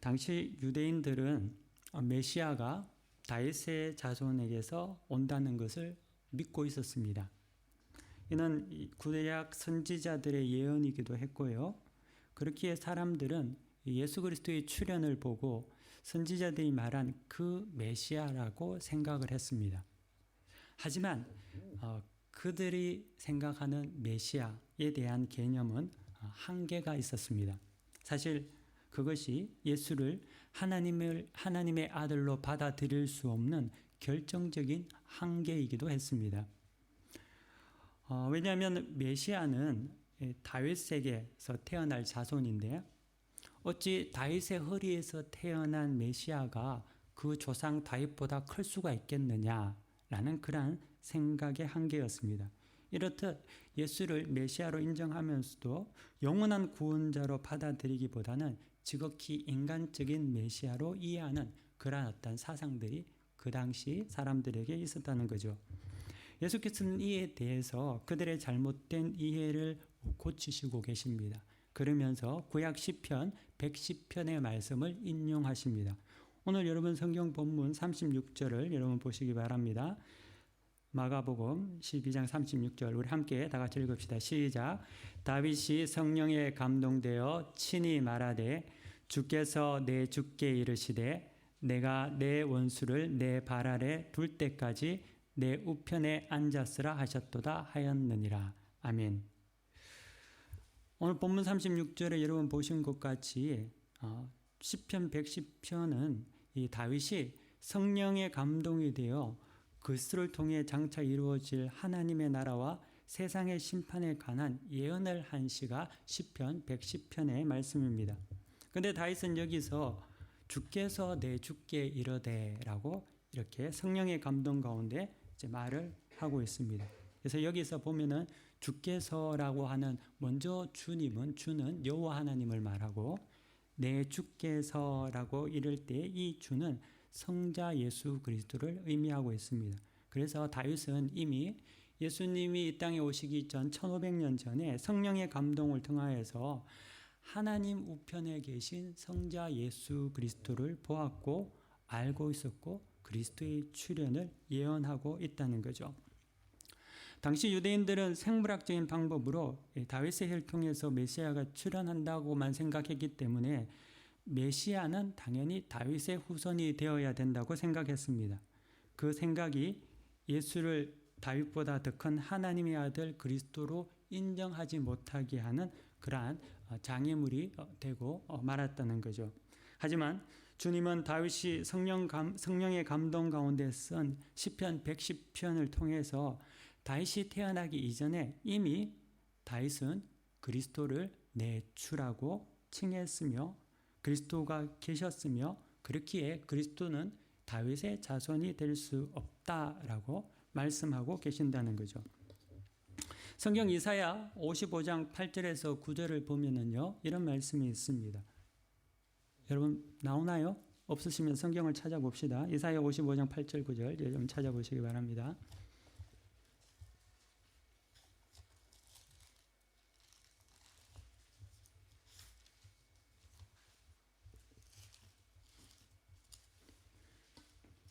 당시 유대인들은 메시아가 다윗의 자손에게서 온다는 것을 믿고 있었습니다. 이는 구약 선지자들의 예언이기도 했고요. 그렇기에 사람들은 예수 그리스도의 출현을 보고 선지자들이 말한 그 메시아라고 생각을 했습니다. 하지만 그들이 생각하는 메시아에 대한 개념은 한계가 있었습니다. 사실 그것이 예수를 하나님의 아들로 받아들일 수 없는 결정적인 한계이기도 했습니다. 왜냐하면 메시아는 다윗에게서 태어날 자손인데 어찌 다윗의 허리에서 태어난 메시아가 그 조상 다윗보다 클 수가 있겠느냐라는 그러한 생각의 한계였습니다. 이렇듯 예수를 메시아로 인정하면서도 영원한 구원자로 받아들이기보다는 지극히 인간적인 메시아로 이해하는 그러한 어떤 사상들이 그 당시 사람들에게 있었다는 거죠. 예수께서는 이에 대해서 그들의 잘못된 이해를 고치시고 계십니다. 그러면서 구약 시편 110편의 말씀을 인용하십니다. 오늘 여러분 성경 본문 36절을 여러분 보시기 바랍니다. 마가복음 12장 36절 우리 함께 다 같이 읽읍시다. 시작. 다윗이 성령에 감동되어 친히 말하되 주께서 내 주께 이르시되 내가 내 원수를 내 발 아래 둘 때까지 내 우편에 앉았으라 하셨도다 하였느니라. 아멘. 오늘 본문 36절에 여러분 보신 것 같이 시편 110편은 이 다윗이 성령의 감동이 되어 그리스도를 통해 장차 이루어질 하나님의 나라와 세상의 심판에 관한 예언을 한 시가 시편 110편의 말씀입니다. 그런데 다윗은 여기서 주께서 내 주께 이르되라고 이렇게 성령의 감동 가운데 이제 말을 하고 있습니다. 그래서 여기서 보면은 주께서라고 하는 먼저 주는 여호와 하나님을 말하고 내 주께서라고 이럴 때 이 주는 성자 예수 그리스도를 의미하고 있습니다. 그래서 다윗은 이미 예수님이 이 땅에 오시기 전 1500년 전에 성령의 감동을 통하여서 하나님 우편에 계신 성자 예수 그리스도를 보았고 알고 있었고 그리스도의 출현을 예언하고 있다는 거죠. 당시 유대인들은 생물학적인 방법으로 다윗의 혈통에서 메시아가 출현한다고만 생각했기 때문에 메시아는 당연히 다윗의 후손이 되어야 된다고 생각했습니다. 그 생각이 예수를 다윗보다 더 큰 하나님의 아들 그리스도로 인정하지 못하게 하는 그러한 장애물이 되고 말았다는 거죠. 하지만 주님은 다윗이 성령의 감동 가운데 쓴 시편 110편을 통해서 다윗이 태어나기 이전에 이미 다윗은 그리스도를 내 주라고 칭했으며 그리스도가 계셨으며 그렇기에 그리스도는 다윗의 자손이 될 수 없다라고 말씀하고 계신다는 거죠. 성경 이사야 55장 8절에서 9절을 보면은요, 이런 말씀이 있습니다. 여러분 나오나요? 없으시면 성경을 찾아봅시다. 이사야 55장 8절 9절 여러분 찾아보시기 바랍니다.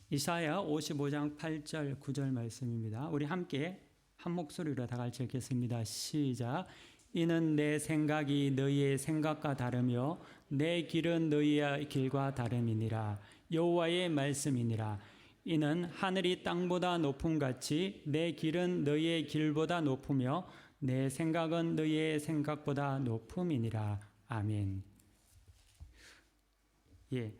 이사야 55장 8절 9절 말씀입니다. 우리 함께 한 목소리로 다 같이 읽겠습니다. 시작. 이는 내 생각이 너희의 생각과 다르며 내 길은 너희의 길과 다름이니라. 여호와의 말씀이니라. 이는 하늘이 땅보다 높음같이 내 길은 너희의 길보다 높으며 내 생각은 너희의 생각보다 높음이니라. 아멘. 예,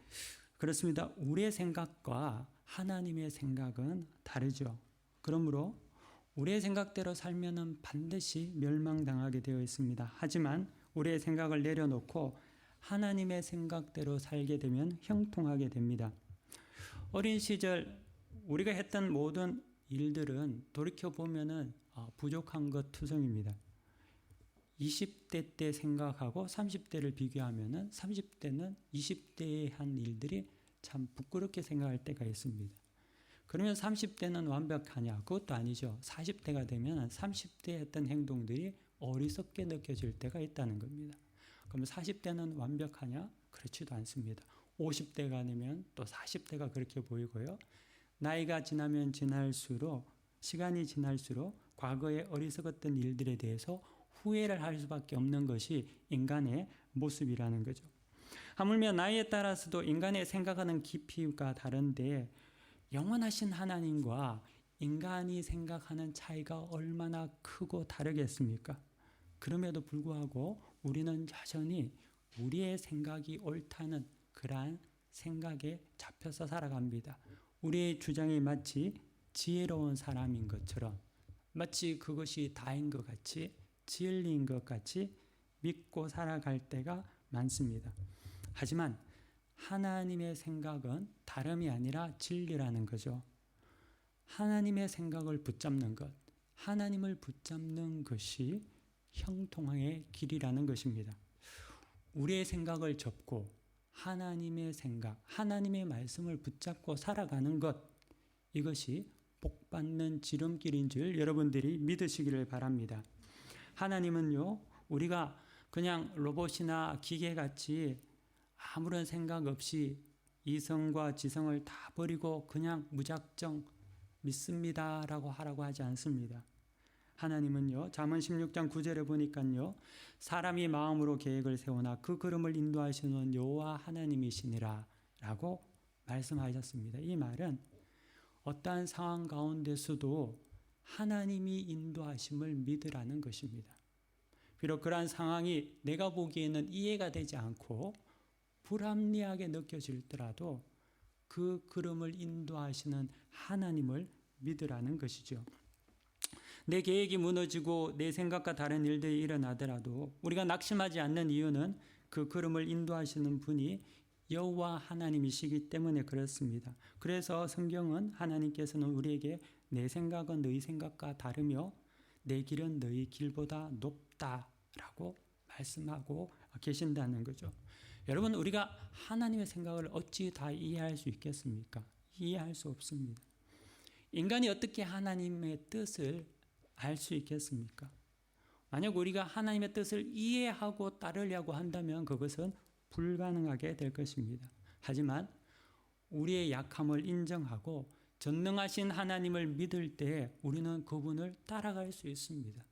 그렇습니다. 우리의 생각과 하나님의 생각은 다르죠. 그러므로 우리의 생각대로 살면은 반드시 멸망당하게 되어 있습니다. 하지만 우리의 생각을 내려놓고 하나님의 생각대로 살게 되면 형통하게 됩니다. 어린 시절 우리가 했던 모든 일들은 돌이켜보면은 부족한 것 투성입니다. 20대 때 생각하고 30대를 비교하면은 30대는 20대에 한 일들이 참 부끄럽게 생각할 때가 있습니다. 그러면 30대는 완벽하냐? 그것도 아니죠. 40대가 되면 30대에 했던 행동들이 어리석게 느껴질 때가 있다는 겁니다. 그러면 40대는 완벽하냐? 그렇지도 않습니다. 50대가 되면 또 40대가 그렇게 보이고요. 나이가 지나면 지날수록, 시간이 지날수록 과거의 어리석었던 일들에 대해서 후회를 할 수밖에 없는 것이 인간의 모습이라는 거죠. 하물며 나이에 따라서도 인간의 생각하는 깊이가 다른데 영원하신 하나님과 인간이 생각하는 차이가 얼마나 크고 다르겠습니까? 그럼에도 불구하고 우리는 여전히 우리의 생각이 옳다는 그러한 생각에 잡혀서 살아갑니다. 우리의 주장이 마치 지혜로운 사람인 것처럼, 마치 그것이 다인 것 같이, 진리인 것 같이 믿고 살아갈 때가 많습니다. 하지만 하나님의 생각은 다름이 아니라 진리라는 거죠. 하나님의 생각을 붙잡는 것, 하나님을 붙잡는 것이 형통의 길이라는 것입니다. 우리의 생각을 접고 하나님의 생각, 하나님의 말씀을 붙잡고 살아가는 것, 이것이 복받는 지름길인 줄 여러분들이 믿으시기를 바랍니다. 하나님은요, 우리가 그냥 로봇이나 기계같이 아무런 생각 없이 이성과 지성을 다 버리고 그냥 무작정 믿습니다라고 하라고 하지 않습니다. 하나님은요, 잠언 16장 9절에 보니까요, 사람이 마음으로 계획을 세우나 그 걸음을 인도하시는 여호와 하나님이시니라 라고 말씀하셨습니다. 이 말은 어떠한 상황 가운데서도 하나님이 인도하심을 믿으라는 것입니다. 비록 그러한 상황이 내가 보기에는 이해가 되지 않고 불합리하게 느껴질더라도 그 걸음을 인도하시는 하나님을 믿으라는 것이죠. 내 계획이 무너지고 내 생각과 다른 일들이 일어나더라도 우리가 낙심하지 않는 이유는 그 걸음을 인도하시는 분이 여호와 하나님이시기 때문에 그렇습니다. 그래서 성경은 하나님께서는 우리에게 내 생각은 너희 생각과 다르며 내 길은 너희 길보다 높다라고 말씀하고 계신다는 거죠. 여러분, 우리가 하나님의 생각을 어찌 다 이해할 수 있겠습니까? 이해할 수 없습니다. 인간이 어떻게 하나님의 뜻을 알 수 있겠습니까? 만약 우리가 하나님의 뜻을 이해하고 따르려고 한다면 그것은 불가능하게 될 것입니다. 하지만 우리의 약함을 인정하고 전능하신 하나님을 믿을 때 우리는 그분을 따라갈 수 있습니다.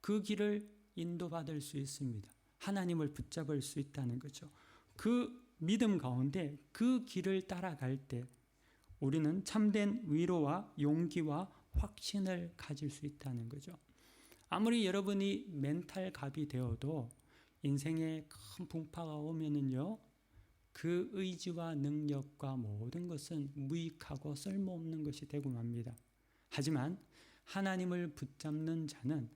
그 길을 인도받을 수 있습니다. 하나님을 붙잡을 수 있다는 거죠. 그 믿음 가운데 그 길을 따라갈 때 우리는 참된 위로와 용기와 확신을 가질 수 있다는 거죠. 아무리 여러분이 멘탈 갑이 되어도 인생에 큰 풍파가 오면은요, 그 의지와 능력과 모든 것은 무익하고 쓸모없는 것이 되고 맙니다. 하지만 하나님을 붙잡는 자는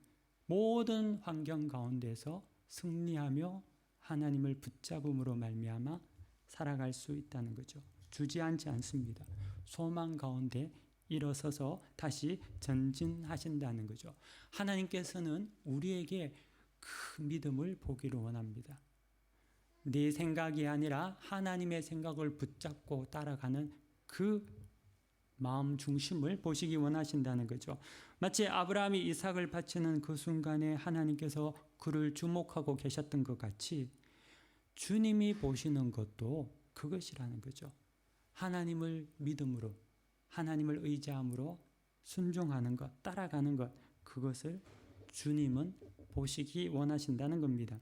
모든 환경 가운데서 승리하며 하나님을 붙잡음으로 말미암아 살아갈 수 있다는 거죠. 주저앉지 않습니다. 소망 가운데 일어서서 다시 전진하신다는 거죠. 하나님께서는 우리에게 그 믿음을 보기를 원합니다. 내 생각이 아니라 하나님의 생각을 붙잡고 따라가는 그 마음 중심을 보시기 원하신다는 거죠. 마치 아브라함이 이삭을 바치는 그 순간에 하나님께서 그를 주목하고 계셨던 것 같이 주님이 보시는 것도 그것이라는 거죠. 하나님을 믿음으로, 하나님을 의지함으로 순종하는 것, 따라가는 것, 그것을 주님은 보시기 원하신다는 겁니다.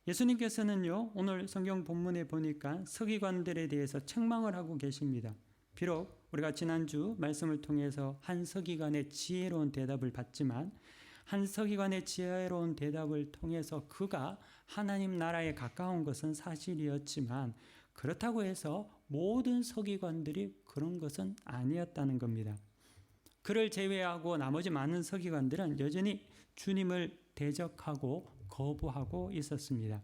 예수님께서는요, 오늘 성경 본문에 보니까 서기관들에 대해서 책망을 하고 계십니다. 비록 우리가 지난주 말씀을 통해서 한 서기관의 지혜로운 대답을 받지만 한 서기관의 지혜로운 대답을 통해서 그가 하나님 나라에 가까운 것은 사실이었지만 그렇다고 해서 모든 서기관들이 그런 것은 아니었다는 겁니다. 그를 제외하고 나머지 많은 서기관들은 여전히 주님을 대적하고 거부하고 있었습니다.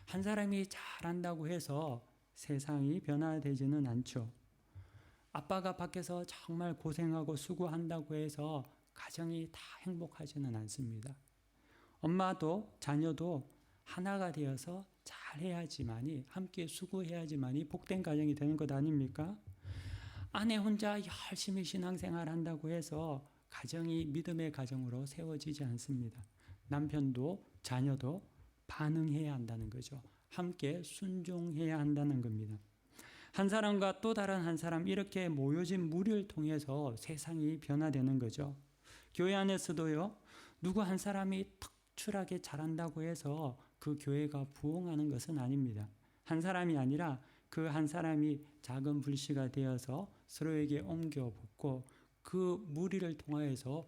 한 사람이 잘한다고 해서 세상이 변화되지는 않죠. 아빠가 밖에서 정말 고생하고 수고한다고 해서 가정이 다 행복하지는 않습니다. 엄마도 자녀도 하나가 되어서 잘해야지만이, 함께 수고해야지만이 복된 가정이 되는 것 아닙니까? 아내 혼자 열심히 신앙생활 한다고 해서 가정이 믿음의 가정으로 세워지지 않습니다. 남편도 자녀도 반응해야 한다는 거죠. 함께 순종해야 한다는 겁니다. 한 사람과 또 다른 한 사람 이렇게 모여진 무리를 통해서 세상이 변화되는 거죠. 교회 안에서도요. 누구 한 사람이 특출하게 잘한다고 해서 그 교회가 부흥하는 것은 아닙니다. 한 사람이 아니라 그 한 사람이 작은 불씨가 되어서 서로에게 옮겨 붓고 그 무리를 통하여서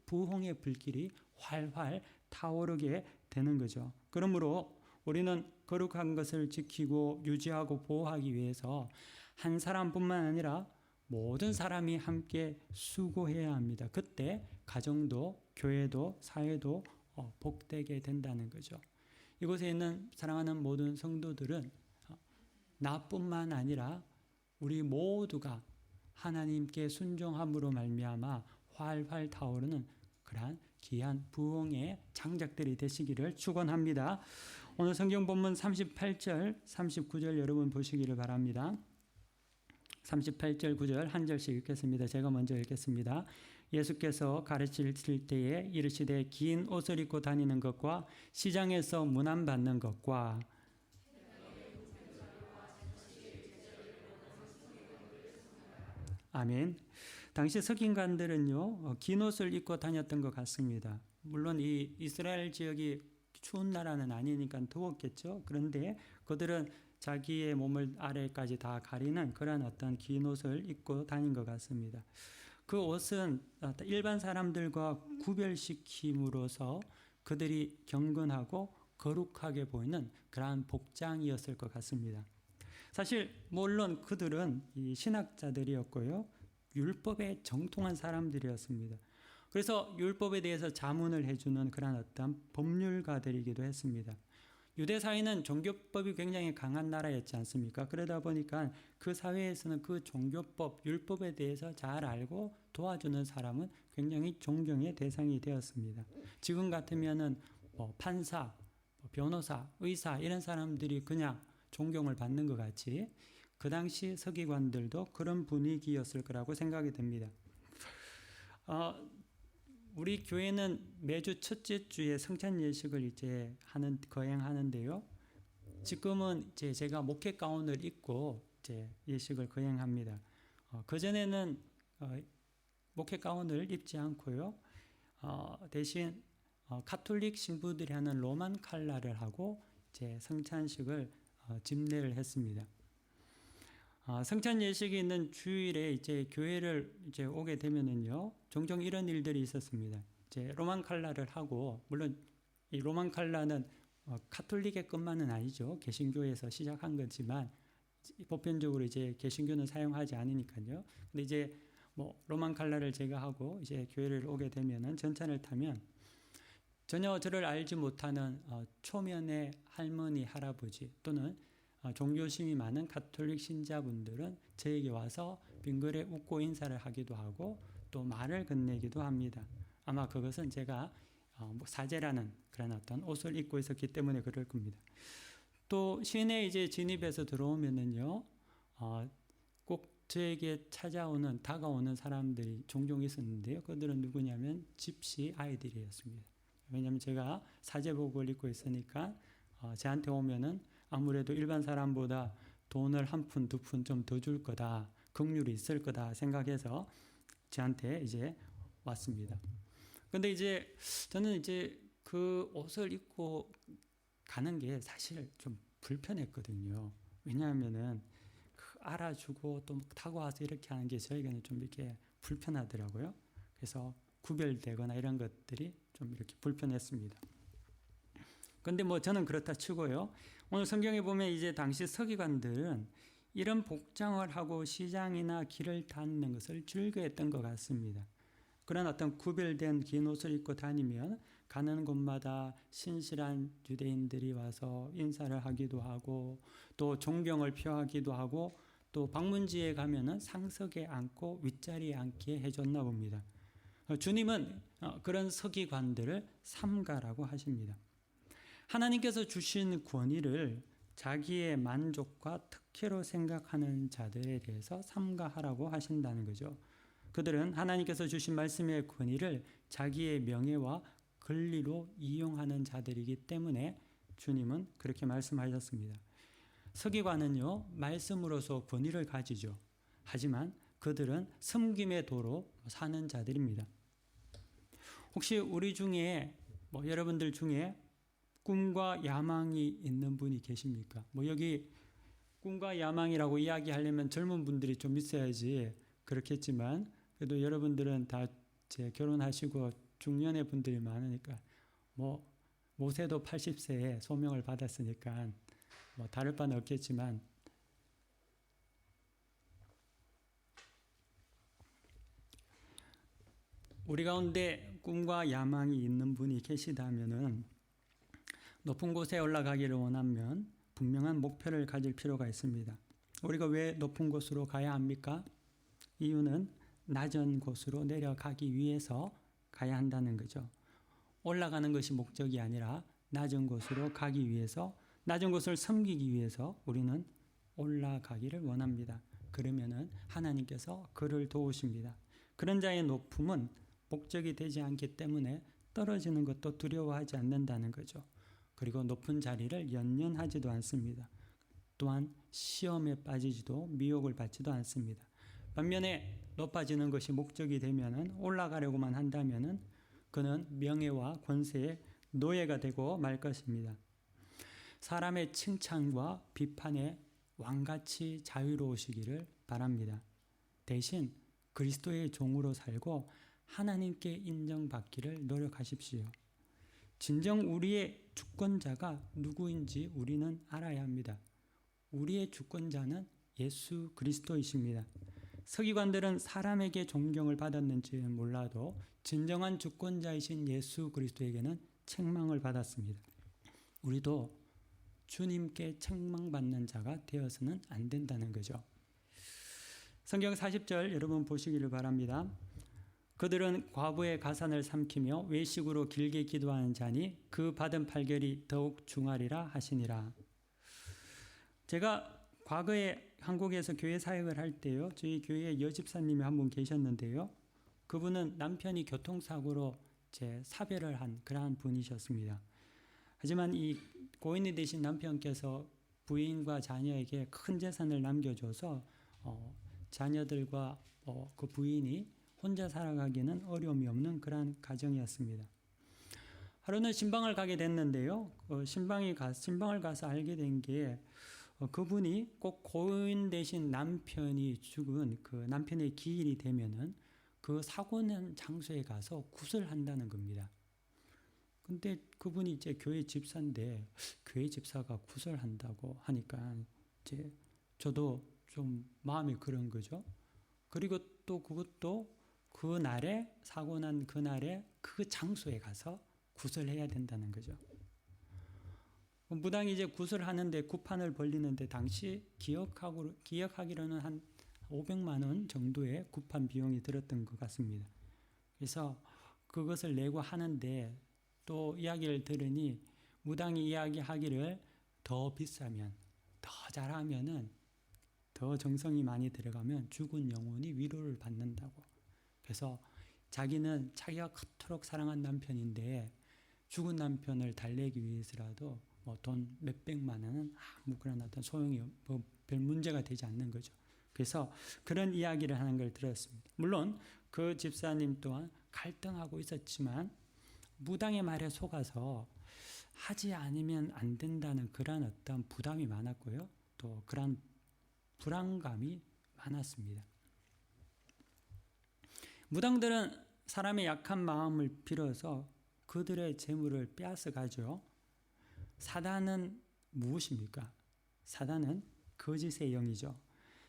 부흥의 불길이 활활 타오르게 되는 거죠. 그러므로 우리는 거룩한 것을 지키고 유지하고 보호하기 위해서 한 사람뿐만 아니라 모든 사람이 함께 수고해야 합니다. 그때 가정도 교회도 사회도 복되게 된다는 거죠. 이곳에 있는 사랑하는 모든 성도들은 나뿐만 아니라 우리 모두가 하나님께 순종함으로 말미암아 활활 타오르는 그러한 귀한 부흥의 장작들이 되시기를 축원합니다. 오늘 성경 본문 38절, 39절 여러분 보시기를 바랍니다. 38절, 9절 한 절씩 읽겠습니다. 제가 먼저 읽겠습니다. 예수께서 가르칠 때에 이르시되 긴 옷을 입고 다니는 것과 시장에서 문안받는 것과 아멘. 당시 석인관들은요, 긴 옷을 입고 다녔던 것 같습니다. 물론 이 이스라엘 지역이 추운 나라는 아니니까 더웠겠죠. 그런데 그들은 자기의 몸을 아래까지 다 가리는 그런 어떤 긴 옷을 입고 다닌 것 같습니다. 그 옷은 일반 사람들과 구별시킴으로써 그들이 경건하고 거룩하게 보이는 그러한 복장이었을 것 같습니다. 사실 물론 그들은 이 신학자들이었고요. 율법에 정통한 사람들이었습니다. 그래서 율법에 대해서 자문을 해주는 그런 어떤 법률가들이기도 했습니다. 유대 사회는 종교법이 굉장히 강한 나라였지 않습니까? 그러다 보니까 그 사회에서는 그 종교법, 율법에 대해서 잘 알고 도와주는 사람은 굉장히 존경의 대상이 되었습니다. 지금 같으면은 판사, 변호사, 의사 이런 사람들이 그냥 존경을 받는 것 같이 그 당시 서기관들도 그런 분위기였을 거라고 생각이 됩니다. 우리 교회는 매주 첫째 주에 성찬 예식을 이제 거행하는데요. 지금은 제가 목회 가운을 입고 이제 예식을 거행합니다. 그 전에는 목회 가운을 입지 않고요. 대신 가톨릭 신부들이 하는 로만 칼라를 하고 이제 성찬식을 집례를 했습니다. 성찬 예식이 있는 주일에 이제 교회를 이제 오게 되면은요, 종종 이런 일들이 있었습니다. 이제 로만 칼라를 하고, 물론 이 로만 칼라는 가톨릭의 것만은 아니죠. 개신교에서 시작한 거지만 보편적으로 이제 개신교는 사용하지 않으니까요. 근데 이제 로만 칼라를 제가 하고 이제 교회를 오게 되면은 전차를 타면 전혀 저를 알지 못하는 초면의 할머니, 할아버지 또는 종교심이 많은 가톨릭 신자분들은 저에게 와서 빙그레 웃고 인사를 하기도 하고 또 말을 건네기도 합니다. 아마 그것은 제가 사제라는 그런 어떤 옷을 입고 있었기 때문에 그럴 겁니다. 또 시내에 이제 진입해서 들어오면은요, 꼭 저에게 다가오는 사람들이 종종 있었는데요. 그들은 누구냐면 집시 아이들이었습니다. 왜냐하면 제가 사제복을 입고 있으니까 저한테 오면은 아무래도 일반 사람보다 돈을 한 푼, 두 푼 좀 더 줄 거다, 긍휼이 있을 거다 생각해서 저한테 이제 왔습니다. 근데 이제 저는 이제 그 옷을 입고 가는 게 사실 좀 불편했거든요. 왜냐하면은 알아주고 또 타고 와서 이렇게 하는 게 저에게는 좀 이렇게 불편하더라고요. 그래서 구별되거나 이런 것들이 좀 이렇게 불편했습니다. 근데 저는 그렇다 치고요. 오늘 성경에 보면 이제 당시 서기관들은 이런 복장을 하고 시장이나 길을 다니는 것을 즐거워했던 것 같습니다. 그런 어떤 구별된 긴 옷을 입고 다니면 가는 곳마다 신실한 유대인들이 와서 인사를 하기도 하고 또 존경을 표하기도 하고 또 방문지에 가면은 상석에 앉고 윗자리에 앉게 해줬나 봅니다. 주님은 그런 서기관들을 삼가라고 하십니다. 하나님께서 주신 권위를 자기의 만족과 특혜로 생각하는 자들에 대해서 삼가하라고 하신다는 거죠. 그들은 하나님께서 주신 말씀의 권위를 자기의 명예와 권리로 이용하는 자들이기 때문에 주님은 그렇게 말씀하셨습니다. 서기관은요, 말씀으로서 권위를 가지죠. 하지만 그들은 섬김의 도로 사는 자들입니다. 혹시 우리 중에 여러분들 중에 꿈과 야망이 있는 분이 계십니까? 여기 꿈과 야망이라고 이야기하려면 젊은 분들이 좀 있어야지 그렇겠지만, 그래도 여러분들은 다 이제 결혼하시고 중년의 분들이 많으니까 모세도 80세에 소명을 받았으니까 다를 바는 없겠지만, 우리 가운데 꿈과 야망이 있는 분이 계시다면은 높은 곳에 올라가기를 원하면 분명한 목표를 가질 필요가 있습니다. 우리가 왜 높은 곳으로 가야 합니까? 이유는 낮은 곳으로 내려가기 위해서 가야 한다는 거죠. 올라가는 것이 목적이 아니라 낮은 곳으로 가기 위해서, 낮은 곳을 섬기기 위해서 우리는 올라가기를 원합니다. 그러면은 하나님께서 그를 도우십니다. 그런 자의 높음은 목적이 되지 않기 때문에 떨어지는 것도 두려워하지 않는다는 거죠. 그리고 높은 자리를 연연하지도 않습니다. 또한 시험에 빠지지도 미혹을 받지도 않습니다. 반면에 높아지는 것이 목적이 되면은, 올라가려고만 한다면은 그는 명예와 권세의 노예가 되고 말 것입니다. 사람의 칭찬과 비판에 왕같이 자유로우시기를 바랍니다. 대신 그리스도의 종으로 살고 하나님께 인정받기를 노력하십시오. 진정 우리의 주권자가 누구인지 우리는 알아야 합니다. 우리의 주권자는 예수 그리스도이십니다. 서기관들은 사람에게 존경을 받았는지는 몰라도 진정한 주권자이신 예수 그리스도에게는 책망을 받았습니다. 우리도 주님께 책망받는 자가 되어서는 안 된다는 거죠. 성경 40절 여러분 보시기를 바랍니다. 그들은 과부의 가산을 삼키며 외식으로 길게 기도하는 자니 그 받은 판결이 더욱 중하리라 하시니라. 제가 과거에 한국에서 교회 사역을 할 때요, 저희 교회에 여집사님이 한 분 계셨는데요, 그분은 남편이 교통사고로 사별을 한 그러한 분이셨습니다. 하지만 이 고인이 되신 남편께서 부인과 자녀에게 큰 재산을 남겨줘서 자녀들과 그 부인이 혼자 살아가기는 어려움이 없는 그러한 가정이었습니다. 하루는 신방을 가게 됐는데요, 신방을 가서 알게 된 게, 그분이 꼭 고인 되신 남편이 죽은 그 남편의 기일이 되면은 그 사고 난 장소에 가서 구슬한다는 겁니다. 근데 그분이 이제 교회 집사인데 교회 집사가 구슬한다고 하니까 이제 저도 좀 마음이 그런 거죠. 그리고 또 그것도 그 날에, 사고 난 그날에 그 장소에 가서 구슬해야 된다는 거죠. 무당이 이제 구슬하는데 구판을 벌리는데 당시 기억하기로는 한 500만 원 정도의 구판 비용이 들었던 것 같습니다. 그래서 그것을 내고 하는데 또 이야기를 들으니 무당이 이야기하기를 더 비싸면, 더 잘하면은, 더 정성이 많이 들어가면 죽은 영혼이 위로를 받는다고. 그래서 자기는 자기가 그토록 사랑한 남편인데 죽은 남편을 달래기 위해서라도 돈 몇백만 원은 그런 어떤 소용이 별 문제가 되지 않는 거죠. 그래서 그런 이야기를 하는 걸 들었습니다. 물론 그 집사님 또한 갈등하고 있었지만 무당의 말에 속아서 하지 않으면 안 된다는 그런 어떤 부담이 많았고요. 또 그런 불안감이 많았습니다. 무당들은 사람의 약한 마음을 빌어서 그들의 재물을 빼앗아 가죠. 사단은 무엇입니까? 사단은 거짓의 영이죠.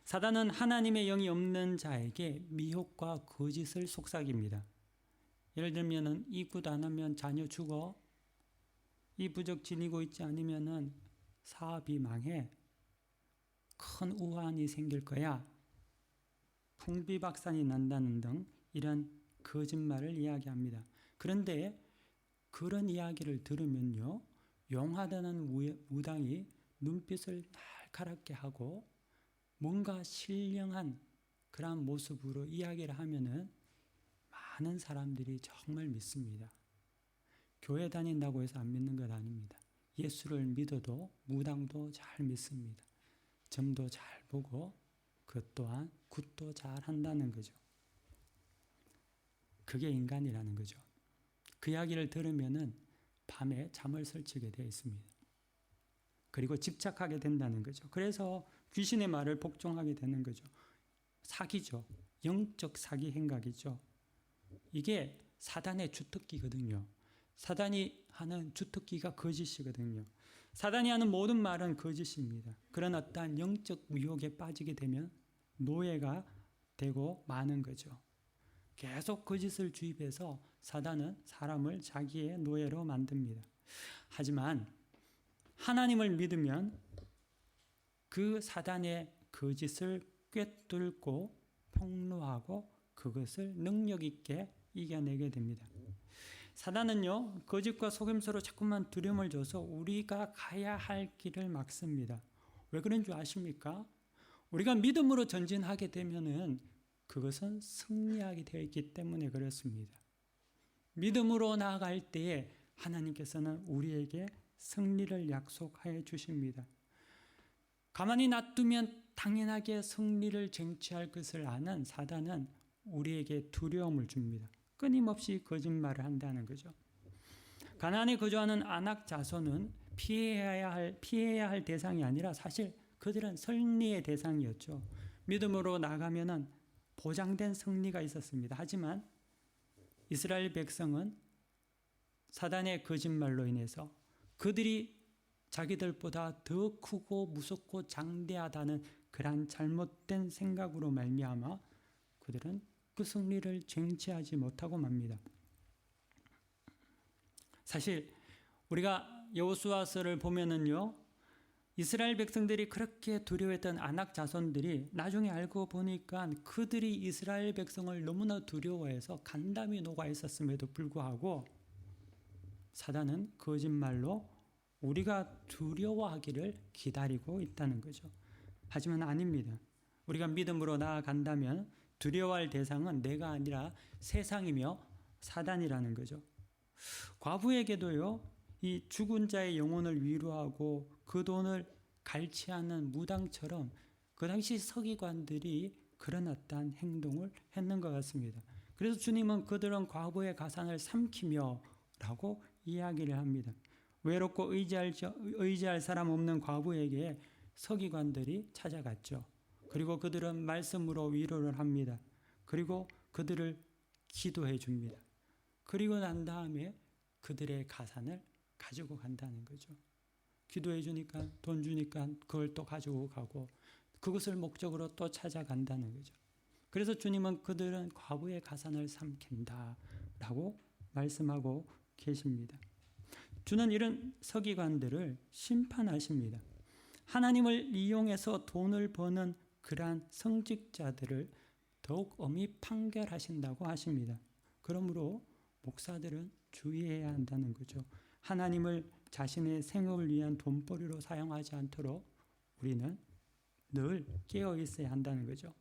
사단은 하나님의 영이 없는 자에게 미혹과 거짓을 속삭입니다. 예를 들면 이 굿 안 하면 자녀 죽어, 이 부적 지니고 있지 않으면 사업이 망해, 큰 우환이 생길 거야, 풍비박산이 난다는 등 이런 거짓말을 이야기합니다. 그런데 그런 이야기를 들으면요, 용하다는 무당이 눈빛을 날카롭게 하고 뭔가 신령한 그런 모습으로 이야기를 하면은 많은 사람들이 정말 믿습니다. 교회 다닌다고 해서 안 믿는 것 아닙니다. 예수를 믿어도 무당도 잘 믿습니다. 점도 잘 보고 그 또한 굿도 잘 한다는 거죠. 그게 인간이라는 거죠. 그 이야기를 들으면은 밤에 잠을 설치게 되어 있습니다. 그리고 집착하게 된다는 거죠. 그래서 귀신의 말을 복종하게 되는 거죠. 사기죠. 영적 사기 행각이죠. 이게 사단의 주특기거든요. 사단이 하는 주특기가 거짓이거든요. 사단이 하는 모든 말은 거짓입니다. 그런 어떠한 영적 유혹에 빠지게 되면 노예가 되고 마는 거죠. 계속 거짓을 주입해서 사단은 사람을 자기의 노예로 만듭니다. 하지만 하나님을 믿으면 그 사단의 거짓을 꿰뚫고 폭로하고 그것을 능력 있게 이겨내게 됩니다. 사단은요, 거짓과 속임수로 자꾸만 두려움을 줘서 우리가 가야 할 길을 막습니다. 왜 그런 줄 아십니까? 우리가 믿음으로 전진하게 되면은 그것은 승리하게 되어 있기 때문에 그렇습니다. 믿음으로 나아갈 때에 하나님께서는 우리에게 승리를 약속하여 주십니다. 가만히 놔두면 당연하게 승리를 쟁취할 것을 아는 사단은 우리에게 두려움을 줍니다. 끊임없이 거짓말을 한다는 거죠. 가나안에 거주하는 아낙 자손은 피해야 할 대상이 아니라 사실 그들은 승리의 대상이었죠. 믿음으로 나가면은 보장된 승리가 있었습니다. 하지만 이스라엘 백성은 사단의 거짓말로 인해서 그들이 자기들보다 더 크고 무섭고 장대하다는 그러한 잘못된 생각으로 말미암아 그들은 그 승리를 쟁취하지 못하고 맙니다. 사실 우리가 여호수아서를 보면은요, 이스라엘 백성들이 그렇게 두려워했던 아낙 자손들이 나중에 알고 보니까 그들이 이스라엘 백성을 너무나 두려워해서 간담이 녹아 있었음에도 불구하고 사단은 거짓말로 우리가 두려워하기를 기다리고 있다는 거죠. 하지만 아닙니다. 우리가 믿음으로 나아간다면 두려워할 대상은 내가 아니라 세상이며 사단이라는 거죠. 과부에게도요, 이 죽은 자의 영혼을 위로하고 그 돈을 갈취하는 무당처럼 그 당시 서기관들이 그런 어떠한 행동을 했는 것 같습니다. 그래서 주님은 그들은 과부의 가산을 삼키며 라고 이야기를 합니다. 외롭고 의지할 사람 없는 과부에게 서기관들이 찾아갔죠. 그리고 그들은 말씀으로 위로를 합니다. 그리고 그들을 기도해 줍니다. 그리고 난 다음에 그들의 가산을 가지고 간다는 거죠. 기도해 주니까 돈 주니까 그걸 또 가지고 가고 그것을 목적으로 또 찾아간다는 거죠. 그래서 주님은 그들은 과부의 가산을 삼킨다라고 말씀하고 계십니다. 주는 이런 서기관들을 심판하십니다. 하나님을 이용해서 돈을 버는 그러한 성직자들을 더욱 엄히 판결하신다고 하십니다. 그러므로 목사들은 주의해야 한다는 거죠. 하나님을 자신의 생업을 위한 돈벌이로 사용하지 않도록 우리는 늘 깨어 있어야 한다는 거죠.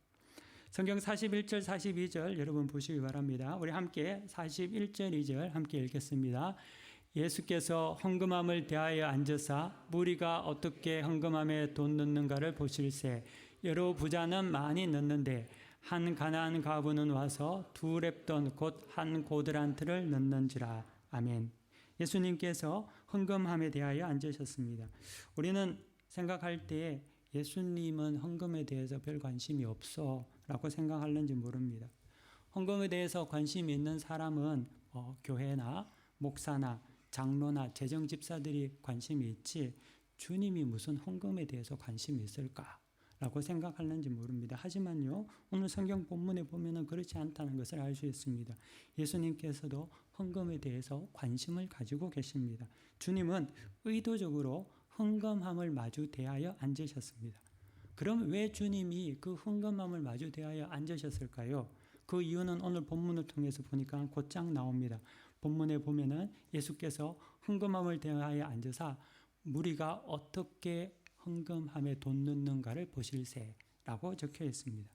성경 41절 42절 여러분 보시기 바랍니다. 우리 함께 41절 2절 함께 읽겠습니다. 예수께서 헌금함을 대하여 앉으사 무리가 어떻게 헌금함에 돈 넣는가를 보실세. 여러 부자는 많이 넣는데 한 가난한 과부는 와서 두 렙돈 곧 한 고드란트를 넣는지라. 아멘. 예수님께서 헌금함에 대하여 앉으셨습니다. 우리는 생각할 때 예수님은 헌금에 대해서 별 관심이 없어 라고 생각하는지 모릅니다. 헌금에 대해서 관심이 있는 사람은 교회나 목사나 장로나 재정집사들이 관심이 있지 주님이 무슨 헌금에 대해서 관심이 있을까? 라고 생각하는지 모릅니다. 하지만요, 오늘 성경 본문에 보면은 그렇지 않다는 것을 알 수 있습니다. 예수님께서도 헌금에 대해서 관심을 가지고 계십니다. 주님은 의도적으로 헌금함을 마주 대하여 앉으셨습니다. 그럼 왜 주님이 그 헌금함을 마주 대하여 앉으셨을까요? 그 이유는 오늘 본문을 통해서 보니까 곧장 나옵니다. 본문에 보면은 예수께서 헌금함을 대하여 앉으사 무리가 어떻게 헌금함에 돈 넣는가를 보실세라고 적혀 있습니다.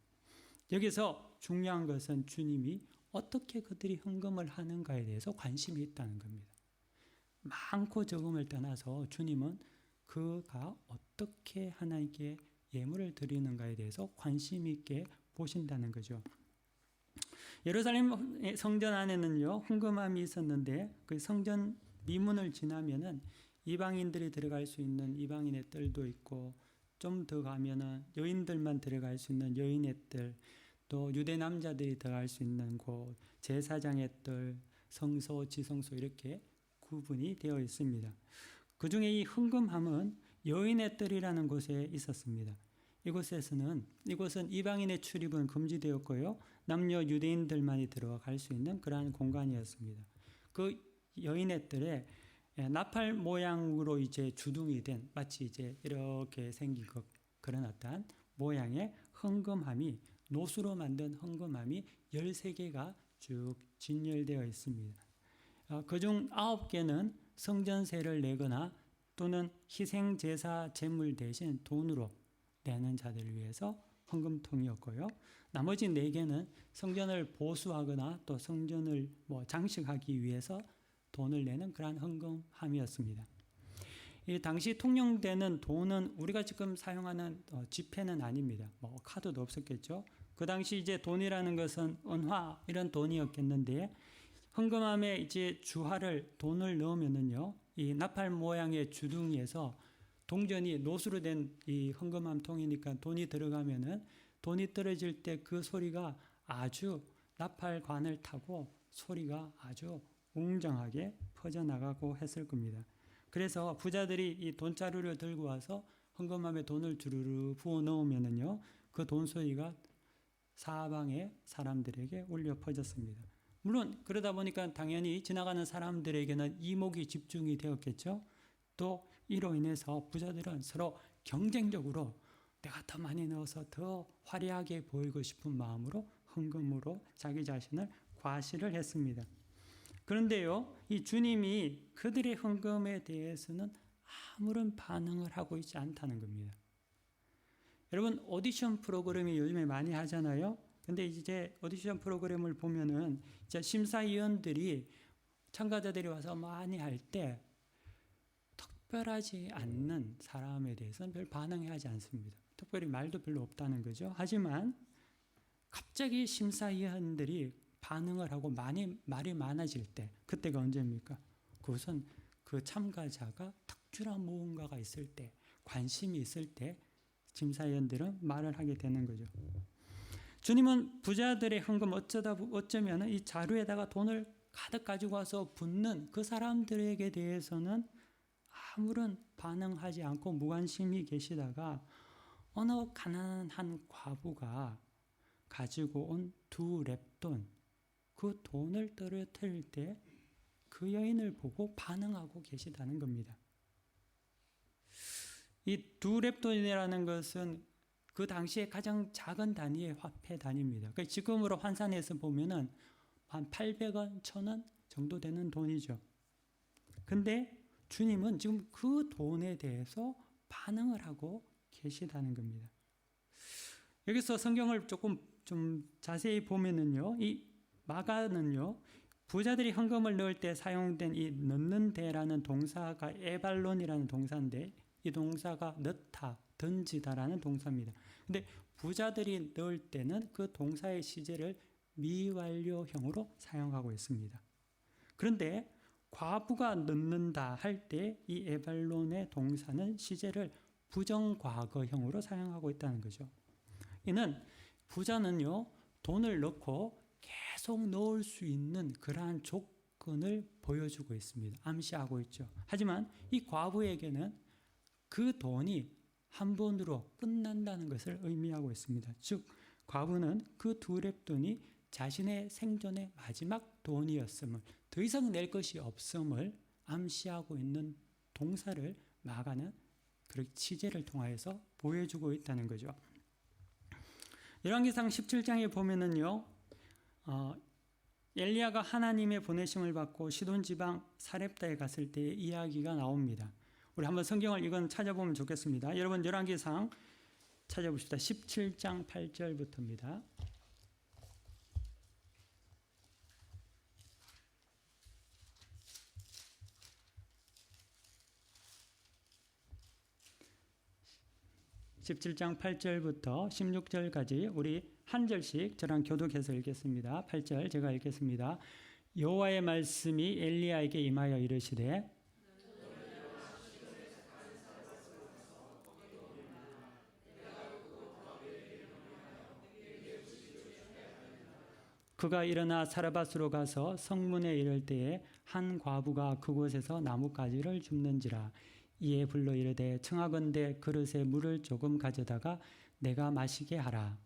여기서 중요한 것은 주님이 어떻게 그들이 헌금을 하는가에 대해서 관심이 있다는 겁니다. 많고 적음을 떠나서 주님은 그가 어떻게 하나님께 예물을 드리는가에 대해서 관심 있게 보신다는 거죠. 예루살렘 성전 안에는요, 헌금함이 있었는데 그 성전 미문을 지나면은 이방인들이 들어갈 수 있는 이방인의 뜰도 있고, 좀 더 가면은 여인들만 들어갈 수 있는 여인의 뜰, 또 유대 남자들이 들어갈 수 있는 곳, 제사장의 뜰, 성소, 지성소 이렇게 구분이 되어 있습니다. 그 중에 이 헌금함은 여인의 뜰이라는 곳에 있었습니다. 이곳은 이방인의 출입은 금지되었고요, 남녀 유대인들만이 들어갈 수 있는 그러한 공간이었습니다. 그 여인의 뜰에 나팔 모양으로 이제 주둥이 된, 마치 이제 이렇게 생긴 그런 어떤 모양의 헌금함이, 노수로 만든 헌금함이 13개가 쭉 진열되어 있습니다. 그중 9개는 성전세를 내거나 또는 희생제사 제물 대신 돈으로 내는 자들을 위해서 헌금통이었고요. 나머지 4개는 성전을 보수하거나 또 성전을 장식하기 위해서 돈을 내는 그러한 헌금함이었습니다. 이 당시 통용되는 돈은 우리가 지금 사용하는 지폐는 아닙니다. 카드도 없었겠죠. 그 당시 이제 돈이라는 것은 은화 이런 돈이었겠는데, 헌금함에 이제 주화를 돈을 넣으면은요, 이 나팔 모양의 주둥이에서 동전이 노수로 된 이 헌금함 통이니까 돈이 들어가면은 돈이 떨어질 때 그 소리가 아주 나팔관을 타고 소리가 아주 웅장하게 퍼져나가고 했을 겁니다. 그래서 부자들이 이 돈자루를 들고 와서 헌금함에 돈을 주르르 부어 넣으면은요, 그 돈 소리가 사방의 사람들에게 울려 퍼졌습니다. 물론 그러다 보니까 당연히 지나가는 사람들에게는 이목이 집중이 되었겠죠. 또 이로 인해서 부자들은 서로 경쟁적으로 내가 더 많이 넣어서 더 화려하게 보이고 싶은 마음으로 헌금으로 자기 자신을 과시를 했습니다. 그런데요, 이 주님이 그들의 헌금에 대해서는 아무런 반응을 하고 있지 않다는 겁니다. 여러분, 오디션 프로그램이 요즘에 많이 하잖아요. 근데 이제 오디션 프로그램을 보면은 이제 심사위원들이 참가자들이 와서 많이 할 때 특별하지 않는 사람에 대해서는 별 반응하지 않습니다. 특별히 말도 별로 없다는 거죠. 하지만 갑자기 심사위원들이 반응을 하고 말이 많아질 때, 그때가 언제입니까? 그것은 그 참가자가 특출한 무언가가 있을 때, 관심이 있을 때 심사위원들은 말을 하게 되는 거죠. 주님은 부자들의 헌금 어쩌면 이 자루에다가 돈을 가득 가지고 와서 붓는 그 사람들에게 대해서는 아무런 반응하지 않고 무관심히 계시다가 어느 가난한 과부가 가지고 온 2렙돈, 그 돈을 떨어뜨릴 때 그 여인을 보고 반응하고 계시다는 겁니다. 이 2렙돈이라는 것은 그 당시에 가장 작은 단위의 화폐 단위입니다. 그러니까 지금으로 환산해서 보면은 한 800원, 1000원 정도 되는 돈이죠. 근데 주님은 지금 그 돈에 대해서 반응을 하고 계시다는 겁니다. 여기서 성경을 조금 좀 자세히 보면은요, 이 마가는요, 부자들이 헌금을 넣을 때 사용된 이 넣는 대라는 동사가 에발론이라는 동사인데, 이 동사가 넣다, 던지다라는 동사입니다. 근데 부자들이 넣을 때는 그 동사의 시제를 미완료형으로 사용하고 있습니다. 그런데 과부가 넣는다 할 때 이 에발론의 동사는 시제를 부정과거형으로 사용하고 있다는 거죠. 이는 부자는요, 돈을 넣고 계속 넣을 수 있는 그러한 조건을 보여주고 있습니다. 암시하고 있죠. 하지만 이 과부에게는 그 돈이 한 번으로 끝난다는 것을 의미하고 있습니다. 즉, 과부는 그 2렙돈이 자신의 생존의 마지막 돈이었음을, 더 이상 낼 것이 없음을 암시하고 있는 동사를 마가는 그렇게 취재를 통하여서 보여주고 있다는 거죠. 열왕기상 17장에 보면은요, 엘리야가 하나님의 보내심을 받고 시돈 지방 사렙다에 갔을 때의 이야기가 나옵니다. 우리 한번 성경을 이건 찾아보면 좋겠습니다. 여러분, 열왕기상 찾아봅시다. 17장 8절부터입니다. 17장 8절부터 16절까지 우리 한 절씩 저랑 교독해서 읽겠습니다. 8절 제가 읽겠습니다. 여호와의 말씀이 엘리야에게 임하여 이르시되 그가 일어나 사르밧으로 가서 성문에 이를 때에 한 과부가 그곳에서 나뭇가지를 줍는지라. 이에 불러 이르되 청하건대 그릇에 물을 조금 가져다가 내가 마시게 하라.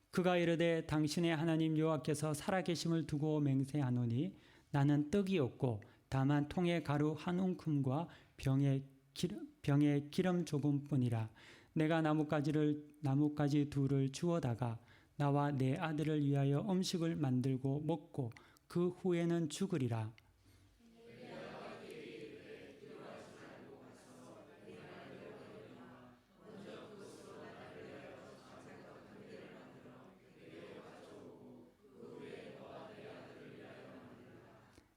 그가 이르되 당신의 하나님 여호와께서 살아계심을 두고 맹세하노니 나는 떡이 없고 다만 통에 가루 한 움큼과 병에 기름 조금뿐이라. 내가 나뭇가지 둘을 주워다가 나와 내 아들을 위하여 음식을 만들고 먹고 그 후에는 죽으리라.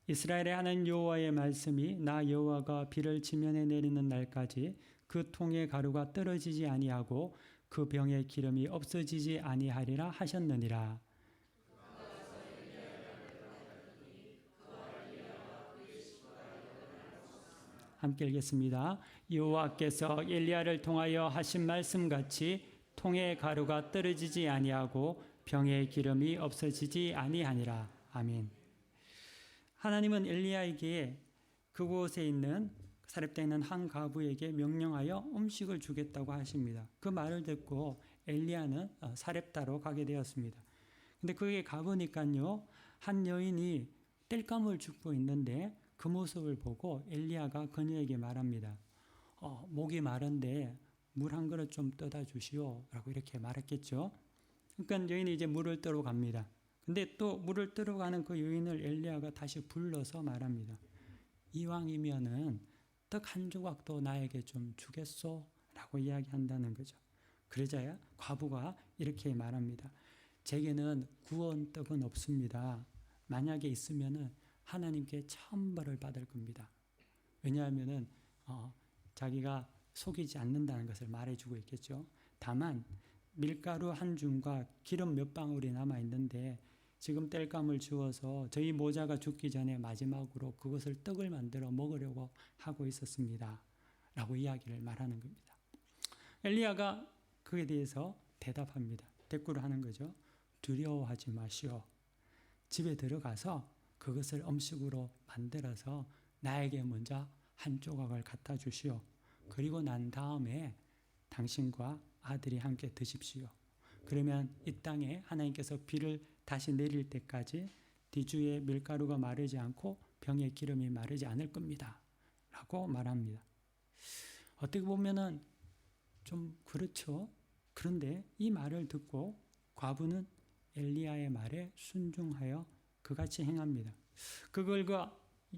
이스라엘의 하나님 여호와의 말씀이 나 여호와가 비를 지면에 내리는 날까지 그 통의 가루가 떨어지지 아니하고 그 병의 기름이 없어지지 아니하리라 하셨느니라. 함께 읽겠습니다. 여호와께서 엘리야를 통하여 하신 말씀같이 통의 가루가 떨어지지 아니하고 병의 기름이 없어지지 아니하니라. 아멘. 하나님은 엘리야에게 그곳에 있는 사렙당에 있는 한 과부에게 명령하여 음식을 주겠다고 하십니다. 그 말을 듣고 엘리야는 사렙다로 가게 되었습니다. 근데 거기에 가보니까요, 한 여인이 땔감을 줍고 있는데 그 모습을 보고 엘리야가 그녀에게 말합니다. 목이 마른데 물 한 그릇 좀 떠다 주시오 라고 이렇게 말했겠죠. 그러니까 여인이 이제 물을 뜨러 갑니다. 근데 또 물을 뜨러 가는 그 여인을 엘리야가 다시 불러서 말합니다. 이왕이면은 떡 한 조각도 나에게 좀 주겠소? 라고 이야기한다는 거죠. 그러자야 과부가 이렇게 말합니다. 제게는 구운 떡은 없습니다. 만약에 있으면은 하나님께 천벌을 받을 겁니다. 왜냐하면은 자기가 속이지 않는다는 것을 말해주고 있겠죠. 다만 밀가루 한 줌과 기름 몇 방울이 남아 있는데 지금 땔감을 주어서 저희 모자가 죽기 전에 마지막으로 그것을 떡을 만들어 먹으려고 하고 있었습니다. 라고 이야기를 말하는 겁니다. 엘리야가 그에 대해서 대답합니다. 대꾸를 하는 거죠. 두려워하지 마시오. 집에 들어가서 그것을 음식으로 만들어서 나에게 먼저 한 조각을 갖다 주시오. 그리고 난 다음에 당신과 아들이 함께 드십시오. 그러면 이 땅에 하나님께서 비를 다시 내릴 때까지 뒤주에 밀가루가 마르지 않고 병의 기름이 마르지 않을 겁니다. 라고 말합니다. 어떻게 보면은 좀 그렇죠. 그런데 이 말을 듣고 과부는 엘리야의 말에 순종하여 그같이 행합니다. 그걸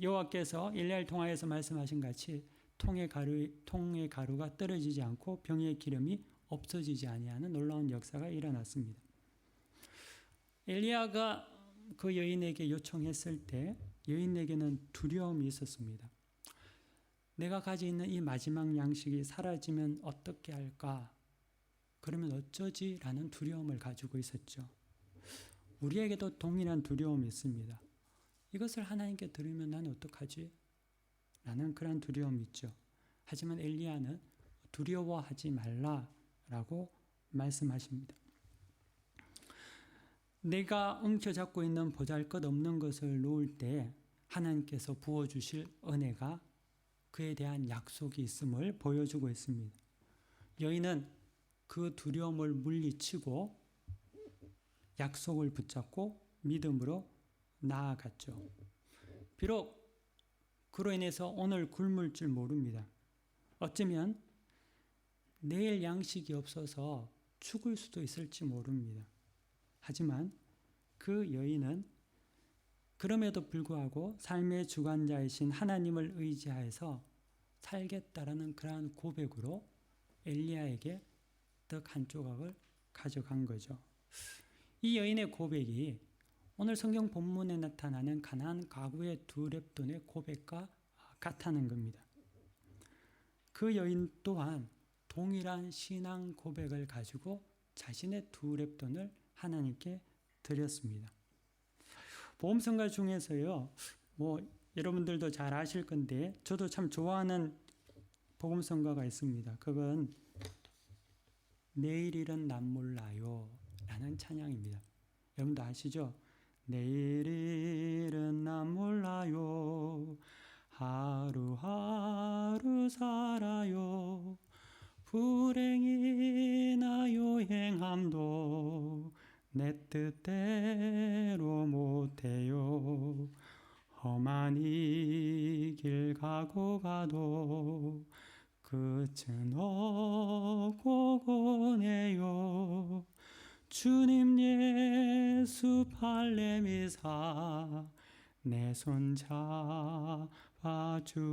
여호와께서 엘리야를 통하여서 말씀하신 같이 통의 가루가 떨어지지 않고 병의 기름이 없어지지 아니하는 놀라운 역사가 일어났습니다. 엘리야가 그 여인에게 요청했을 때 여인에게는 두려움이 있었습니다. 내가 가지고 있는 이 마지막 양식이 사라지면 어떻게 할까? 그러면 어쩌지? 라는 두려움을 가지고 있었죠. 우리에게도 동일한 두려움이 있습니다. 이것을 하나님께 들으면 난 어떡하지? 라는 그런 두려움이 있죠. 하지만 엘리야는 두려워하지 말라라고 말씀하십니다. 내가 움켜잡고 있는 보잘것없는 것을 놓을 때 하나님께서 부어주실 은혜가 그에 대한 약속이 있음을 보여주고 있습니다. 여인은 그 두려움을 물리치고 약속을 붙잡고 믿음으로 나아갔죠. 비록 그로 인해서 오늘 굶을 줄 모릅니다. 어쩌면 내일 양식이 없어서 죽을 수도 있을지 모릅니다. 하지만 그 여인은 그럼에도 불구하고 삶의 주관자이신 하나님을 의지하여서 살겠다라는 그러한 고백으로 엘리야에게 떡 한 조각을 가져간 거죠. 이 여인의 고백이 오늘 성경 본문에 나타나는 가나안 과부의 두 렙돈의 고백과 같다는 겁니다. 그 여인 또한 동일한 신앙 고백을 가지고 자신의 두 렙돈을 하나님께 드렸습니다. 복음성가 중에서요, 여러분들도 잘 아실 건데 저도 참 좋아하는 복음성가가 있습니다. 그건 내일 일은 난 몰라요 라는 찬양입니다. 여러분도 아시죠? 내일 일은 난 몰라요, 하루하루 살아요, 불행이나 요행함도 내 뜻대로 못해요, 험한 이 길 가고 가도 끝은 없고 고네요, 주님 예수 발레미사 내 손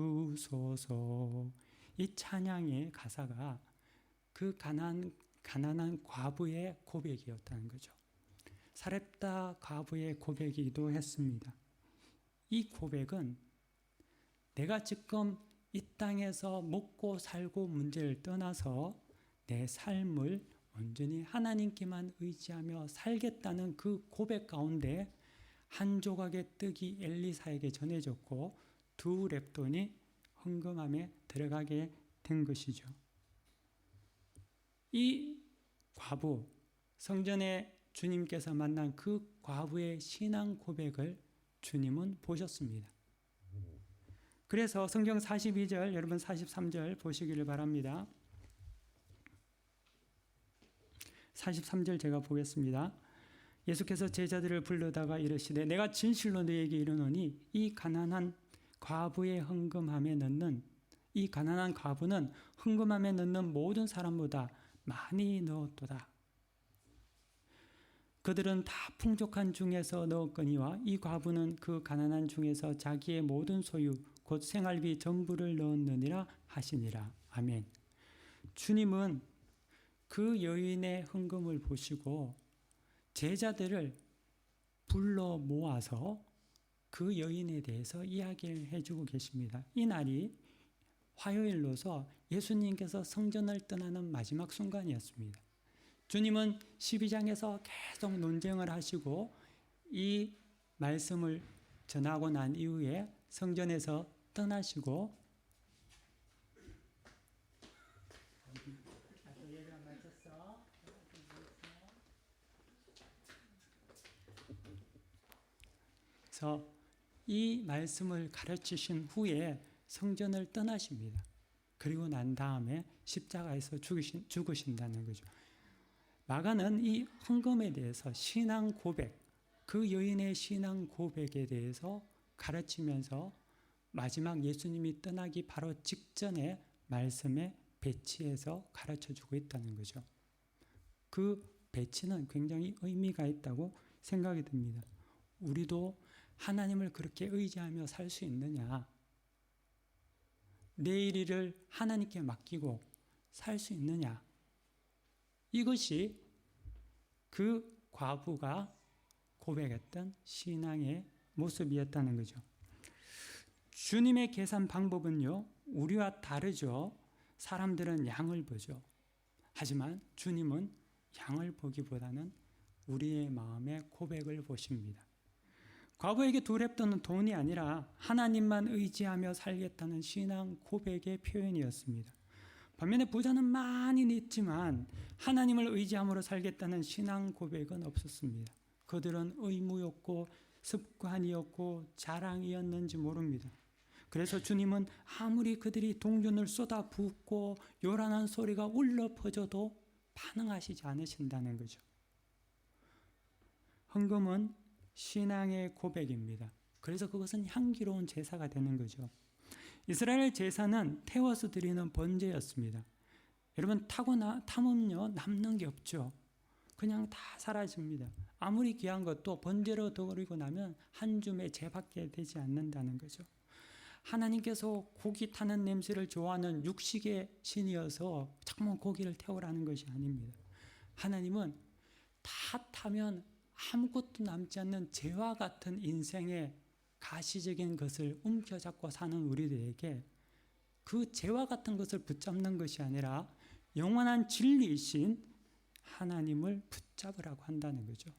잡아주소서. 이 찬양의 가사가 그 가난한 과부의 고백이었다는 거죠. 사렙다 과부의 고백이기도 했습니다. 이 고백은 내가 지금 이 땅에서 먹고 살고 문제를 떠나서 내 삶을 온전히 하나님께만 의지하며 살겠다는 그 고백 가운데 한 조각의 떡이 엘리사에게 전해졌고 두 렙돈이 헌금함에 들어가게 된 것이죠. 이 과부, 성전에 주님께서 만난 그 과부의 신앙 고백을 주님은 보셨습니다. 그래서 성경 42절, 여러분 43절 보시기를 바랍니다. 43절 제가 보겠습니다. 예수께서 제자들을 불러다가 이르시되 내가 진실로 너희에게 이르노니 이 가난한 과부의 헌금함에 넣는, 이 가난한 과부는 헌금함에 넣는 모든 사람보다 많이 넣었도다. 그들은 다 풍족한 중에서 넣었거니와 이 과부는 그 가난한 중에서 자기의 모든 소유 곧 생활비 전부를 넣었느니라 하시니라. 아멘. 주님은 그 여인의 헌금을 보시고 제자들을 불러 모아서 그 여인에 대해서 이야기를 해주고 계십니다. 이 날이 화요일로서 예수님께서 성전을 떠나는 마지막 순간이었습니다. 주님은 12장에서 계속 논쟁을 하시고 이 말씀을 전하고 난 이후에 성전에서 떠나시고 이 말씀을 가르치신 후에 성전을 떠나십니다. 그리고 난 다음에 십자가에서 죽으신다는 거죠. 마가는 이 헌금에 대해서 신앙 고백, 그 여인의 신앙 고백에 대해서 가르치면서 마지막 예수님이 떠나기 바로 직전에 말씀에 배치해서 가르쳐주고 있다는 거죠. 그 배치는 굉장히 의미가 있다고 생각이 듭니다. 우리도 하나님을 그렇게 의지하며 살 수 있느냐? 내일 일을 하나님께 맡기고 살 수 있느냐? 이것이 그 과부가 고백했던 신앙의 모습이었다는 거죠. 주님의 계산 방법은요, 우리와 다르죠. 사람들은 양을 보죠. 하지만 주님은 양을 보기보다는 우리의 마음의 고백을 보십니다. 과부에게 두 렙돈은 돈이 아니라 하나님만 의지하며 살겠다는 신앙 고백의 표현이었습니다. 반면에 부자는 많이 냈지만 하나님을 의지함으로 살겠다는 신앙 고백은 없었습니다. 그들은 의무였고 습관이었고 자랑이었는지 모릅니다. 그래서 주님은 아무리 그들이 동전을 쏟아 붓고 요란한 소리가 울려 퍼져도 반응하시지 않으신다는 거죠. 헌금은 신앙의 고백입니다. 그래서 그것은 향기로운 제사가 되는 거죠. 이스라엘 제사는 태워서 드리는 번제였습니다. 여러분 타면요 남는 게 없죠. 그냥 다 사라집니다. 아무리 귀한 것도 번제로 드리고 나면 한 줌에 재받게 되지 않는다는 거죠. 하나님께서 고기 타는 냄새를 좋아하는 육식의 신이어서 자꾸만 고기를 태우라는 것이 아닙니다. 하나님은 다 타면 아무것도 남지 않는 죄와 같은 인생의 가시적인 것을 움켜잡고 사는 우리들에게 그 죄와 같은 것을 붙잡는 것이 아니라 영원한 진리이신 하나님을 붙잡으라고 한다는 거죠.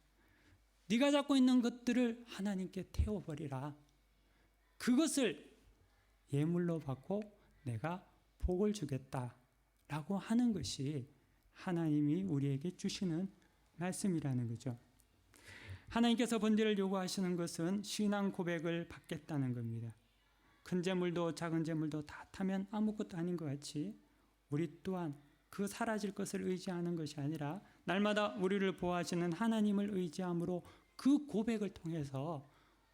네가 잡고 있는 것들을 하나님께 태워버리라. 그것을 예물로 받고 내가 복을 주겠다라고 하는 것이 하나님이 우리에게 주시는 말씀이라는 거죠. 하나님께서 번제를 요구하시는 것은 신앙 고백을 받겠다는 겁니다. 큰 재물도 작은 재물도 다 타면 아무것도 아닌 것 같이 우리 또한 그 사라질 것을 의지하는 것이 아니라 날마다 우리를 보호하시는 하나님을 의지함으로 그 고백을 통해서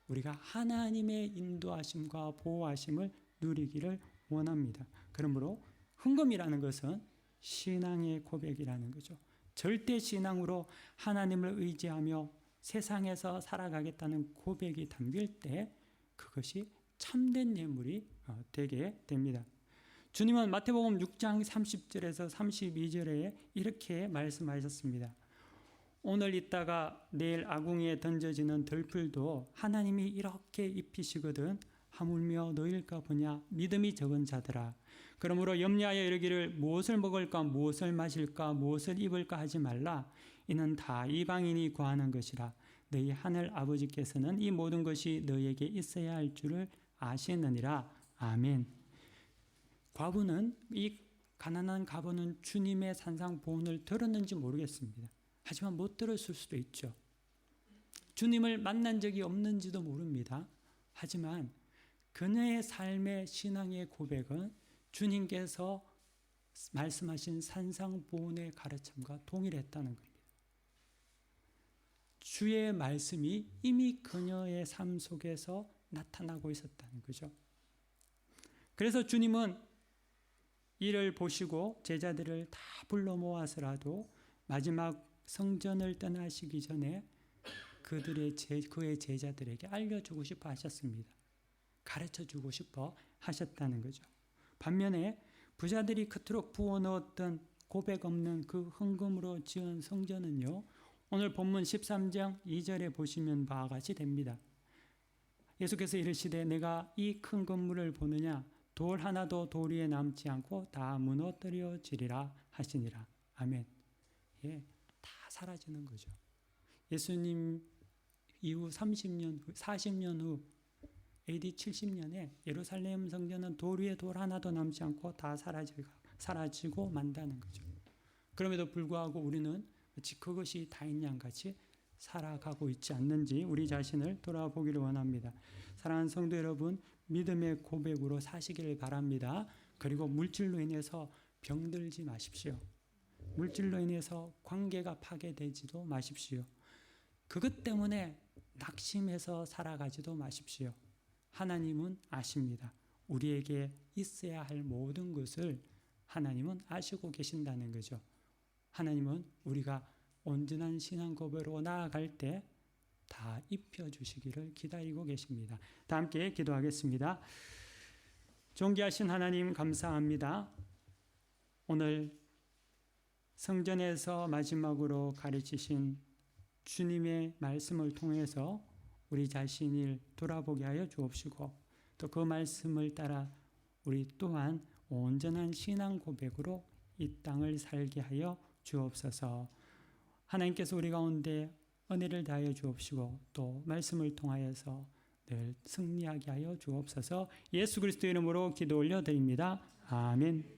우리가 하나님의 인도하심과 보호하심을 누리기를 원합니다. 그러므로 헌금이라는 것은 신앙의 고백이라는 거죠. 절대 신앙으로 하나님을 의지하며 세상에서 살아가겠다는 고백이 담길 때 그것이 참된 예물이 되게 됩니다. 주님은 마태복음 6장 30절에서 32절에 이렇게 말씀하셨습니다. 오늘 있다가 내일 아궁이에 던져지는 들풀도 하나님이 이렇게 입히시거든 하물며 너일까 보냐 믿음이 적은 자들아. 그러므로 염려하여 이르기를 무엇을 먹을까 무엇을 마실까 무엇을 입을까 하지 말라. 이는 다 이방인이 구하는 것이라. 너희 하늘 아버지께서는 이 모든 것이 너희에게 있어야 할 줄을 아시느니라. 아멘. 과부는 이 가난한 과부는 주님의 산상보훈을 들었는지 모르겠습니다. 하지만 못 들었을 수도 있죠. 주님을 만난 적이 없는지도 모릅니다. 하지만 그녀의 삶의 신앙의 고백은 주님께서 말씀하신 산상보훈의 가르침과 동일했다는 겁니다. 주의 말씀이 이미 그녀의 삶 속에서 나타나고 있었다는 거죠. 그래서 주님은 이를 보시고 제자들을 다 불러 모아서라도 마지막 성전을 떠나시기 전에 그의 제자들에게 알려주고 싶어 하셨습니다. 가르쳐주고 싶어 하셨다는 거죠. 반면에 부자들이 그토록 부어넣었던 고백 없는 그 헌금으로 지은 성전은요, 오늘 본문 13장 2절에 보시면 바와 같이 됩니다. 예수께서 이르시되 내가 이 큰 건물을 보느냐 돌 하나도 돌 위에 남지 않고 다 무너뜨려지리라 하시니라. 아멘. 예, 다 사라지는 거죠. 예수님 이후 40년 후 AD 70년에 예루살렘 성전은 돌 위에 돌 하나도 남지 않고 다 사라지고 만다는 거죠. 그럼에도 불구하고 우리는 마치 그것이 다인 양같이 살아가고 있지 않는지 우리 자신을 돌아보기를 원합니다. 사랑하는 성도 여러분, 믿음의 고백으로 사시기를 바랍니다. 그리고 물질로 인해서 병들지 마십시오. 물질로 인해서 관계가 파괴되지도 마십시오. 그것 때문에 낙심해서 살아가지도 마십시오. 하나님은 아십니다. 우리에게 있어야 할 모든 것을 하나님은 아시고 계신다는 거죠. 하나님은 우리가 온전한 신앙 고백으로 나아갈 때 다 입혀주시기를 기다리고 계십니다. 다 함께 기도하겠습니다. 존귀하신 하나님 감사합니다. 오늘 성전에서 마지막으로 가르치신 주님의 말씀을 통해서 우리 자신을 돌아보게 하여 주옵시고 또 그 말씀을 따라 우리 또한 온전한 신앙 고백으로 이 땅을 살게 하여 주옵소서. 하나님께서 우리 가운데 은혜를 다하여 주옵시고 또 말씀을 통하여서 늘 승리하게 하여 주옵소서. 예수 그리스도 이름으로 기도 올려드립니다. 아멘.